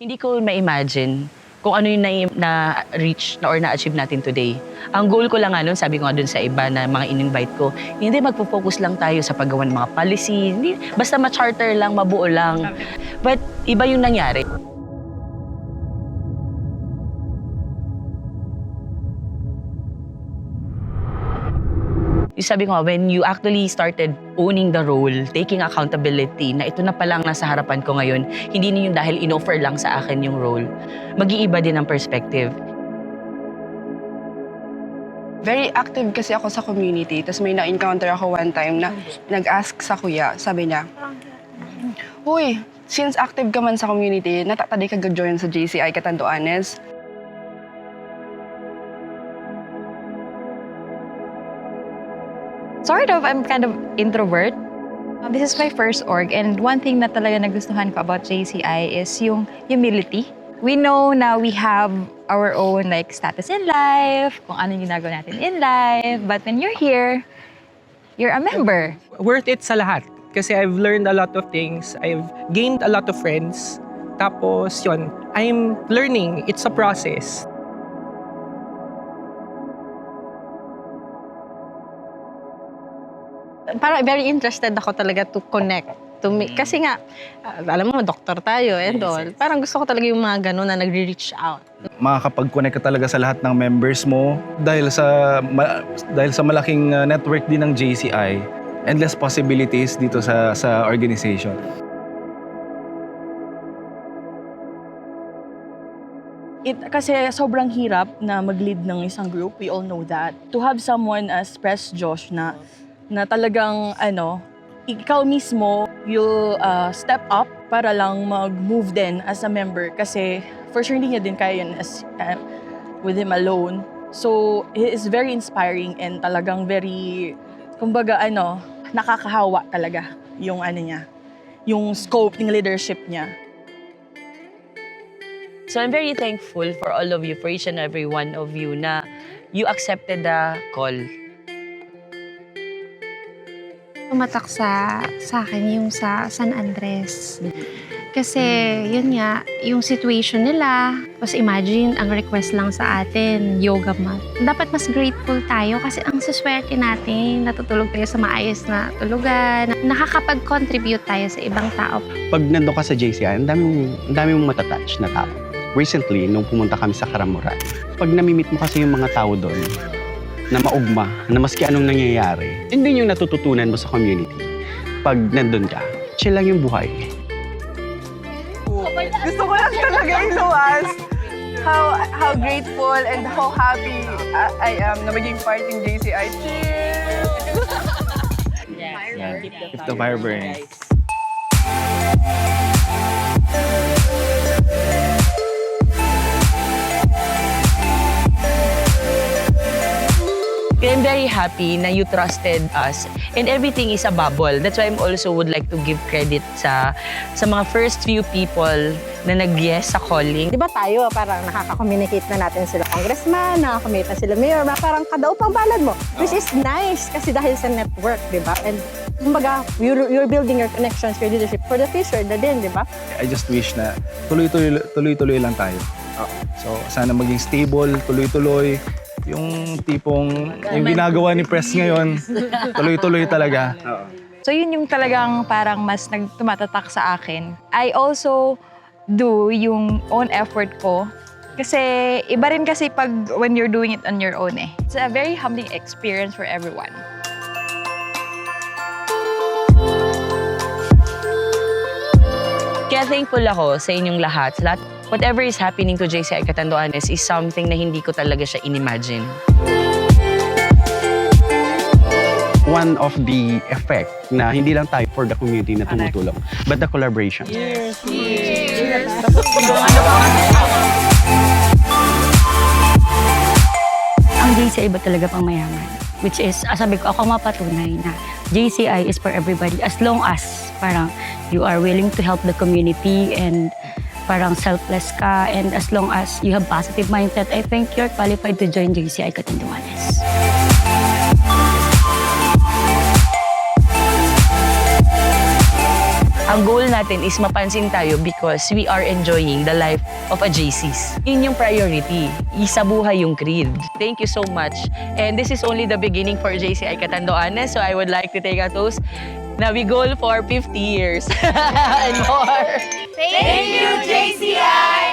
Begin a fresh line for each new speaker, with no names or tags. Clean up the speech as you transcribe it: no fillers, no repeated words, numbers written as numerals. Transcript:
Hindi ko ma-imagine kung ano yung na-reach na or na-achieve natin today. Ang goal ko lang nga nun, sabi ko nga dun sa iba na mga in-invite ko, hindi magpo-focus lang tayo sa paggawa ng mga policy, hindi, basta ma-charter lang, mabuo lang. But iba yung nangyari. Yung sabi ko nga, when you actually started owning the role, taking accountability, na ito na palang nasa harapan ko ngayon, hindi na yung dahil in-offer lang sa akin yung role, mag-iiba din ang perspective.
Very active kasi ako sa community. Tapos may na-encounter ako one time na nag-ask sa kuya. Sabi niya, "Uy, since active ka man sa community, natataday ka join sa JCI Catanduanes."
Sort of, I'm kind of introvert. This is my first org, and one thing na talaga nagustuhan ko about JCI is yung humility. We know na we have our own like status in life, kung ano yung ginagawa natin in life, but when you're here, you're a member.
Worth it sa lahat. Kasi I've learned a lot of things. I've gained a lot of friends. Tapos yun, I'm learning. It's a process.
Parang very interested ako talaga to connect to me. Kasi nga, alam mo, doktor tayo and all. Parang gusto ko talaga yung mga gano'n na nagre-reach out.
Makakapag-connect ka talaga sa lahat ng members mo dahil sa malaking network din ng JCI, endless possibilities dito sa organization.
Kasi sobrang hirap na mag-lead ng isang group, we all know that. To have someone as Press Josh na talagang ikaw mismo, you'll step up para lang mag-move din as a member kasi for sure hindi niya din kaya yun with him alone. So, he is very inspiring and talagang very, kumbaga nakakahawa talaga yung niya, yung scope ng leadership niya.
So I'm very thankful for all of you, for each and every one of you na you accepted the call.
Tumatak sa akin yung sa San Andres. Kasi yun nga, yung situation nila, tapos imagine, ang request lang sa atin, yoga mat. Dapat mas grateful tayo kasi ang suswerte natin, natutulog tayo sa maayos na tulugan, nakakapag-contribute tayo sa ibang tao.
Pag nandun ka sa JCI, ang dami mong matatouch na tao. Recently, nung pumunta kami sa Karamuran, pag namimit mo kasi yung mga tao doon, na maugma, na maski anong nangyayari, yun din yung natututunan mo sa community. Pag nandun ka, chill lang yung buhay.
Gusto ko lang talaga iluwas how grateful and how happy I am na maging part ng JCI. Cheers!
Keep the fire burning.
I'm very happy na you trusted us and everything is a bubble. That's why I also would like to give credit sa mga first few people na nag-yes sa calling.
Di ba tayo, parang nakaka-communicate na natin sila congressman, nakaka-communicate na sila mayor, parang kadaupang balad mo. Which is nice kasi dahil sa network, di ba? And kumbaga, you're building your connections, your leadership for the future na din, di ba?
I just wish na tuloy-tuloy lang tayo. So sana maging stable, tuloy-tuloy. Yung tipong, yung ginagawa ni Press ngayon, tuloy-tuloy talaga.
So yun yung talagang parang mas tumatatak sa akin. I also do yung own effort ko. Kasi iba rin kasi pag when you're doing it on your own eh. It's a very humbling experience for everyone.
Kaya thankful ako sa inyong lahat. Whatever is happening to JCI Catanduanes is something na hindi ko talaga siya inimagine.
One of the effect na hindi lang tayo for the community na tumutulong, but the collaboration.
Cheers!
Ang JCI ba talaga pang mayaman? Which is, sabi ko, ako mapatunay na JCI is for everybody as long as parang you are willing to help the community and parang selfless ka, and as long as you have positive mindset, I think you're qualified to join JCI Catanduanes.
Ang goal natin is mapansin tayo because we are enjoying the life of a JCs. Yun yung priority. Isabuhay yung creed. Thank you so much. And this is only the beginning for JCI Catanduanes. So I would like to take a toast na we goal for 50 years and more.
Thank you, JCI!